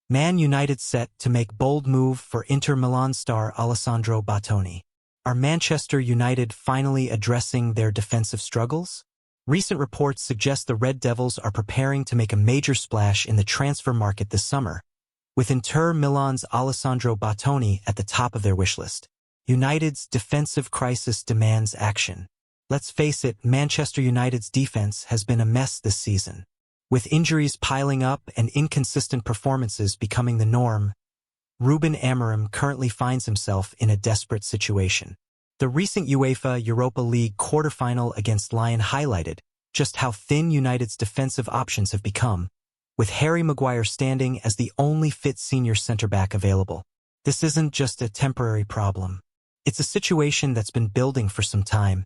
Man United set to make bold move for Inter Milan star Alessandro Bastoni. Are Manchester United finally addressing their defensive struggles? Recent reports suggest the Red Devils are preparing to make a major splash in the transfer market this summer, with Inter Milan's Alessandro Bastoni at the top of their wishlist. United's defensive crisis demands action. Let's face it, Manchester United's defense has been a mess this season. With injuries piling up and inconsistent performances becoming the norm, Ruben Amorim currently finds himself in a desperate situation. The recent UEFA Europa League quarterfinal against Lyon highlighted just how thin United's defensive options have become, with Harry Maguire standing as the only fit senior centre-back available. This isn't just a temporary problem. It's a situation that's been building for some time,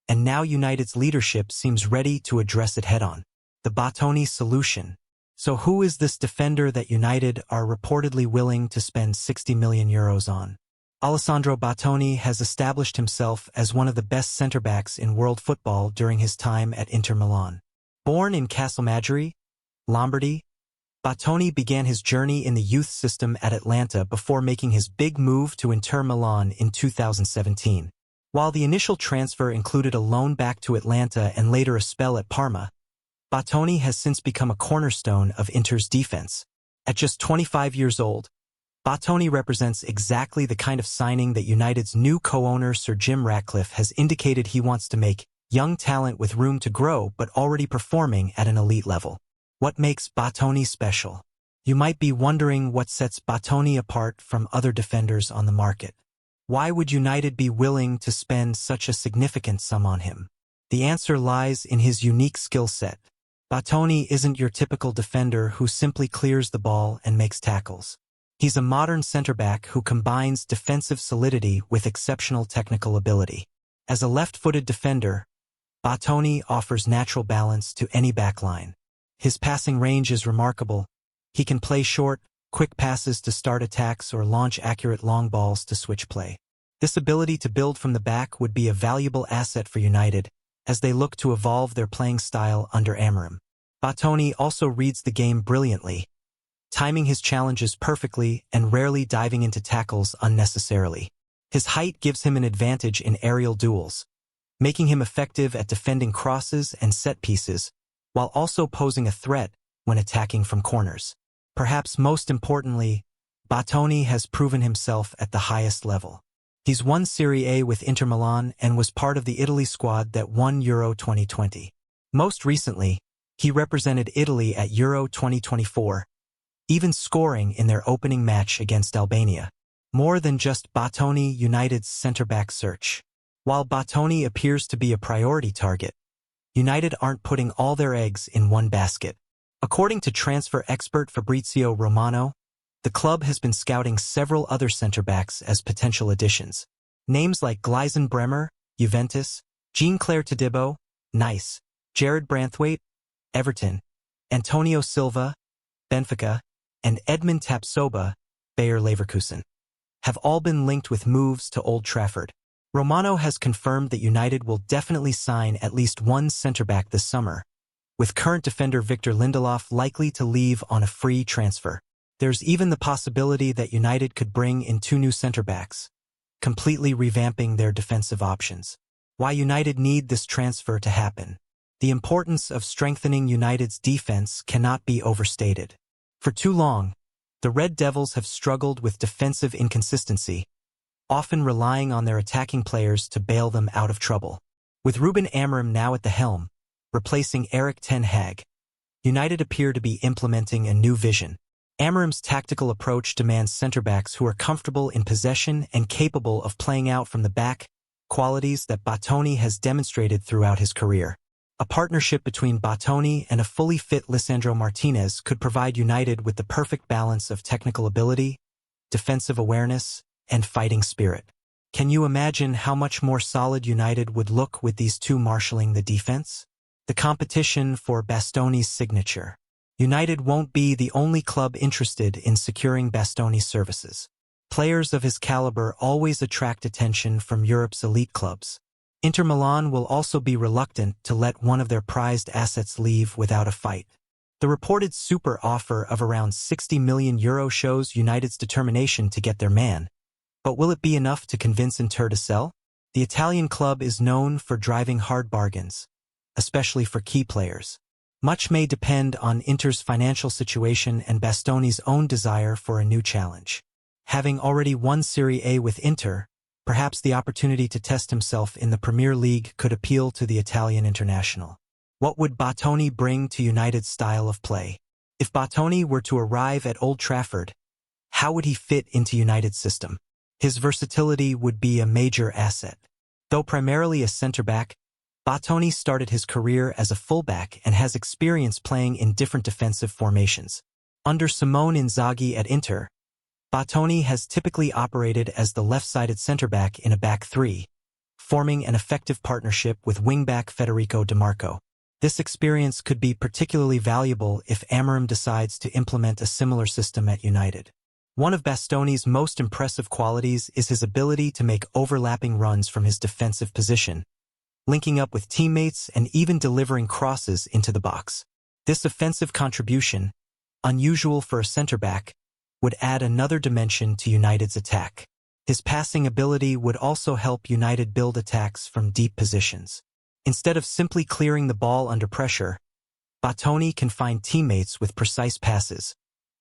and now United's leadership seems ready to address it head-on. The Bastoni solution. So who is this defender that United are reportedly willing to spend €60 million on? Alessandro Bastoni has established himself as one of the best centre-backs in world football during his time at Inter Milan. Born in Castelmaggiore, Lombardy, Bastoni began his journey in the youth system at Atlanta before making his big move to Inter Milan in 2017. While the initial transfer included a loan back to Atlanta and later a spell at Parma, Bastoni has since become a cornerstone of Inter's defense. At just 25 years old, Bastoni represents exactly the kind of signing that United's new co-owner Sir Jim Ratcliffe has indicated he wants to make: young talent with room to grow but already performing at an elite level. What makes Bastoni special? You might be wondering what sets Bastoni apart from other defenders on the market. Why would United be willing to spend such a significant sum on him? The answer lies in his unique skill set. Bastoni isn't your typical defender who simply clears the ball and makes tackles. He's a modern centre-back who combines defensive solidity with exceptional technical ability. As a left-footed defender, Bastoni offers natural balance to any backline. His passing range is remarkable. He can play short, quick passes to start attacks or launch accurate long balls to switch play. This ability to build from the back would be a valuable asset for United as they look to evolve their playing style under Amorim. Bastoni also reads the game brilliantly, timing his challenges perfectly and rarely diving into tackles unnecessarily. His height gives him an advantage in aerial duels, making him effective at defending crosses and set pieces, while also posing a threat when attacking from corners. Perhaps most importantly, Bastoni has proven himself at the highest level. He's won Serie A with Inter Milan and was part of the Italy squad that won Euro 2020. Most recently, he represented Italy at Euro 2024, even scoring in their opening match against Albania. More than just Bastoni, United's centre-back search. While Bastoni appears to be a priority target, United aren't putting all their eggs in one basket. According to transfer expert Fabrizio Romano, the club has been scouting several other centre-backs as potential additions. Names like Gleisen Bremer, Juventus, Jean-Claire Todibo, Nice, Jared Branthwaite, Everton, Antonio Silva, Benfica, and Edmund Tapsoba, Bayer Leverkusen, have all been linked with moves to Old Trafford. Romano has confirmed that United will definitely sign at least one centre-back this summer, with current defender Victor Lindelof likely to leave on a free transfer. There's even the possibility that United could bring in two new centre-backs, completely revamping their defensive options. Why United need this transfer to happen? The importance of strengthening United's defense cannot be overstated. For too long, the Red Devils have struggled with defensive inconsistency, often relying on their attacking players to bail them out of trouble. With Ruben Amorim now at the helm, replacing Erik ten Hag, United appear to be implementing a new vision. Amorim's tactical approach demands centre-backs who are comfortable in possession and capable of playing out from the back, qualities that Bastoni has demonstrated throughout his career. A partnership between Bastoni and a fully fit Lisandro Martinez could provide United with the perfect balance of technical ability, defensive awareness, and fighting spirit. Can you imagine how much more solid United would look with these two marshalling the defense? The competition for Bastoni's signature. United won't be the only club interested in securing Bastoni's services. Players of his caliber always attract attention from Europe's elite clubs. Inter Milan will also be reluctant to let one of their prized assets leave without a fight. The reported super offer of around €60 million shows United's determination to get their man, but will it be enough to convince Inter to sell? The Italian club is known for driving hard bargains, especially for key players. Much may depend on Inter's financial situation and Bastoni's own desire for a new challenge. Having already won Serie A with Inter, perhaps the opportunity to test himself in the Premier League could appeal to the Italian international. What would Bastoni bring to United's style of play? If Bastoni were to arrive at Old Trafford, how would he fit into United's system? His versatility would be a major asset. Though primarily a centre-back, Bastoni started his career as a fullback and has experience playing in different defensive formations. Under Simone Inzaghi at Inter, Bastoni has typically operated as the left-sided centre-back in a back three, forming an effective partnership with wing-back Federico Di Marco. This experience could be particularly valuable if Amorim decides to implement a similar system at United. One of Bastoni's most impressive qualities is his ability to make overlapping runs from his defensive position, linking up with teammates and even delivering crosses into the box. This offensive contribution, unusual for a centre-back, would add another dimension to United's attack. His passing ability would also help United build attacks from deep positions. Instead of simply clearing the ball under pressure, Bastoni can find teammates with precise passes,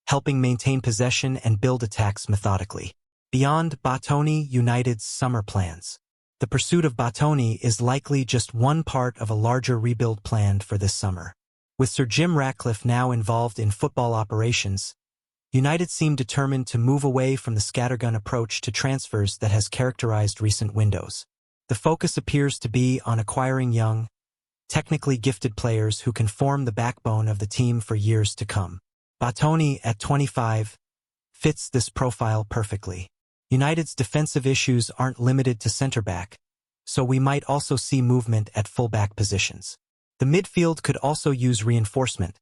helping maintain possession and build attacks methodically. Beyond Bastoni, United's summer plans. The pursuit of Bastoni is likely just one part of a larger rebuild planned for this summer. With Sir Jim Ratcliffe now involved in football operations, United seem determined to move away from the scattergun approach to transfers that has characterized recent windows. The focus appears to be on acquiring young, technically gifted players who can form the backbone of the team for years to come. Bastoni, at 25, fits this profile perfectly. United's defensive issues aren't limited to centre-back, so we might also see movement at full-back positions. The midfield could also use reinforcement,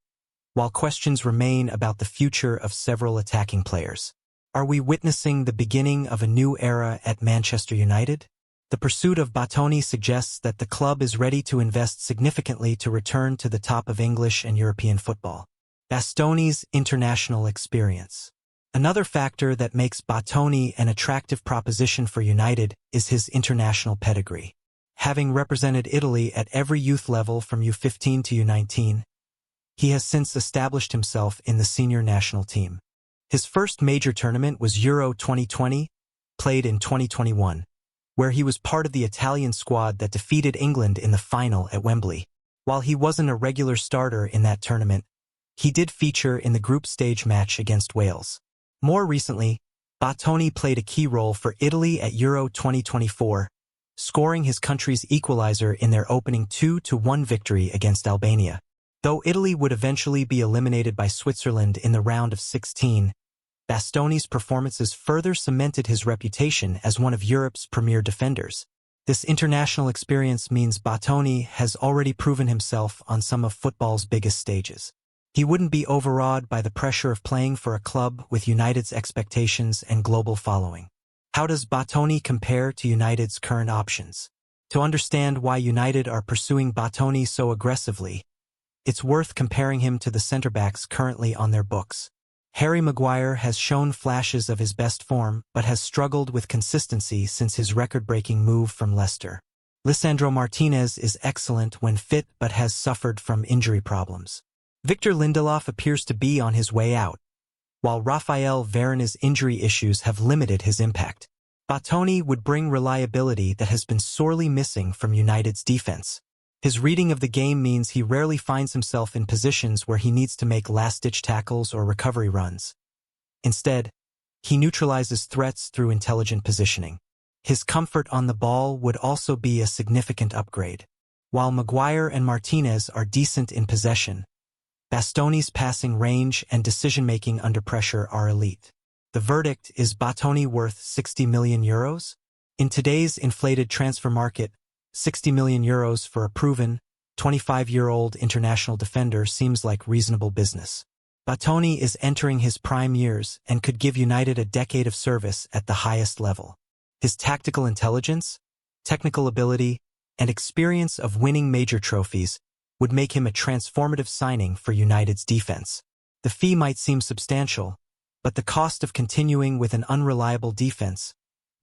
while questions remain about the future of several attacking players. Are we witnessing the beginning of a new era at Manchester United? The pursuit of Bastoni suggests that the club is ready to invest significantly to return to the top of English and European football. Bastoni's international experience. Another factor that makes Bastoni an attractive proposition for United is his international pedigree. Having represented Italy at every youth level from U15 to U19, he has since established himself in the senior national team. His first major tournament was Euro 2020, played in 2021, where he was part of the Italian squad that defeated England in the final at Wembley. While he wasn't a regular starter in that tournament, he did feature in the group stage match against Wales. More recently, Bastoni played a key role for Italy at Euro 2024, scoring his country's equalizer in their opening 2-1 victory against Albania. Though Italy would eventually be eliminated by Switzerland in the round of 16, Bastoni's performances further cemented his reputation as one of Europe's premier defenders. This international experience means Bastoni has already proven himself on some of football's biggest stages. He wouldn't be overawed by the pressure of playing for a club with United's expectations and global following. How does Bastoni compare to United's current options? To understand why United are pursuing Bastoni so aggressively, it's worth comparing him to the centre-backs currently on their books. Harry Maguire has shown flashes of his best form but has struggled with consistency since his record-breaking move from Leicester. Lisandro Martinez is excellent when fit but has suffered from injury problems. Victor Lindelof appears to be on his way out, while Raphael Varane's injury issues have limited his impact. Bastoni would bring reliability that has been sorely missing from United's defense. His reading of the game means he rarely finds himself in positions where he needs to make last-ditch tackles or recovery runs. Instead, he neutralizes threats through intelligent positioning. His comfort on the ball would also be a significant upgrade. While Maguire and Martinez are decent in possession, Bastoni's passing range and decision-making under pressure are elite. The verdict is Bastoni worth €60 million? In today's inflated transfer market, €60 million for a proven, 25-year-old international defender seems like reasonable business. Bastoni is entering his prime years and could give United a decade of service at the highest level. His tactical intelligence, technical ability, and experience of winning major trophies would make him a transformative signing for United's defense. The fee might seem substantial, but the cost of continuing with an unreliable defense,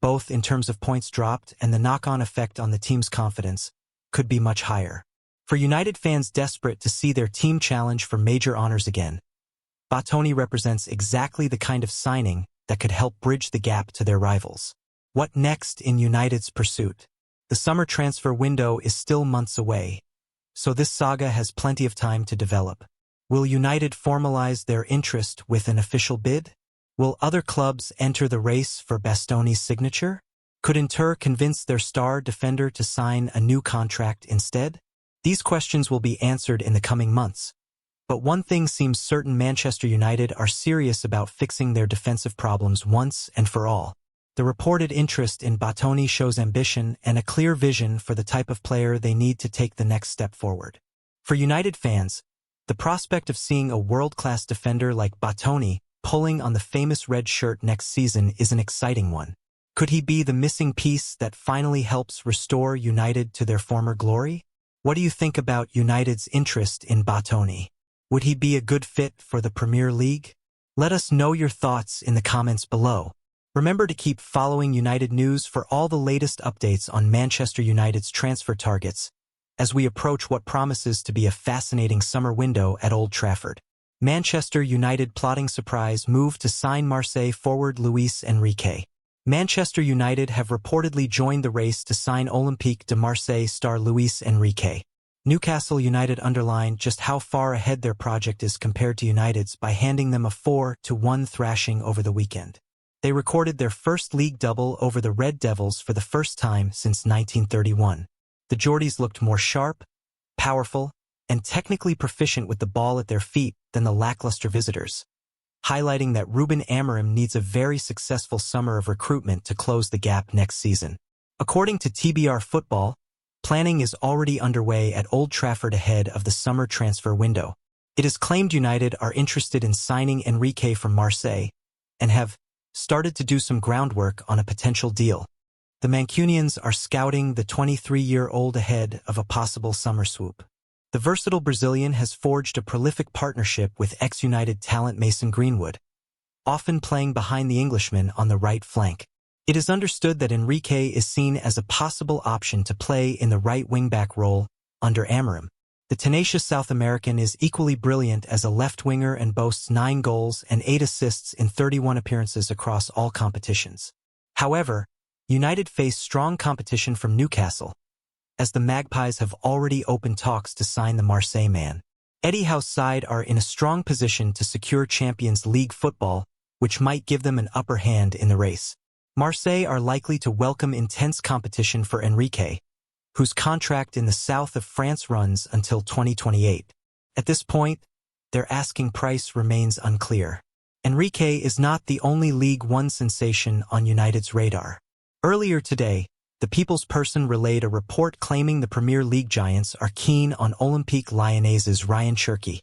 both in terms of points dropped and the knock-on effect on the team's confidence, could be much higher. For United fans desperate to see their team challenge for major honors again, Botoni represents exactly the kind of signing that could help bridge the gap to their rivals. What next in United's pursuit? The summer transfer window is still months away, so this saga has plenty of time to develop. Will United formalize their interest with an official bid? Will other clubs enter the race for Bastoni's signature? Could Inter convince their star defender to sign a new contract instead? These questions will be answered in the coming months. But one thing seems certain: Manchester United are serious about fixing their defensive problems once and for all. The reported interest in Botoni shows ambition and a clear vision for the type of player they need to take the next step forward. For United fans, the prospect of seeing a world-class defender like Botoni pulling on the famous red shirt next season is an exciting one. Could he be the missing piece that finally helps restore United to their former glory? What do you think about United's interest in Botoni? Would he be a good fit for the Premier League? Let us know your thoughts in the comments below. Remember to keep following United News for all the latest updates on Manchester United's transfer targets as we approach what promises to be a fascinating summer window at Old Trafford. Manchester United plotting surprise move to sign Marseille forward Luis Enrique. Manchester United have reportedly joined the race to sign Olympique de Marseille star Luis Enrique. Newcastle United underlined just how far ahead their project is compared to United's by handing them a 4-1 thrashing over the weekend. They recorded their first league double over the Red Devils for the first time since 1931. The Geordies looked more sharp, powerful, and technically proficient with the ball at their feet than the lackluster visitors, highlighting that Ruben Amorim needs a very successful summer of recruitment to close the gap next season. According to TBR Football, planning is already underway at Old Trafford ahead of the summer transfer window. It is claimed United are interested in signing Enrique from Marseille and have started to do some groundwork on a potential deal. The Mancunians are scouting the 23-year-old ahead of a possible summer swoop. The versatile Brazilian has forged a prolific partnership with ex-United talent Mason Greenwood, often playing behind the Englishman on the right flank. It is understood that Enrique is seen as a possible option to play in the right wing-back role under Amorim. The tenacious South American is equally brilliant as a left winger and boasts 9 goals and 8 assists in 31 appearances across all competitions. However, United face strong competition from Newcastle, as the Magpies have already opened talks to sign the Marseille man. Eddie Howe's side are in a strong position to secure Champions League football, which might give them an upper hand in the race. Marseille are likely to welcome intense competition for Enrique, whose contract in the south of France runs until 2028. At this point, their asking price remains unclear. Enrique is not the only League One sensation on United's radar. Earlier today, the People's Person relayed a report claiming the Premier League giants are keen on Olympique Lyonnaise's Ryan Cherki.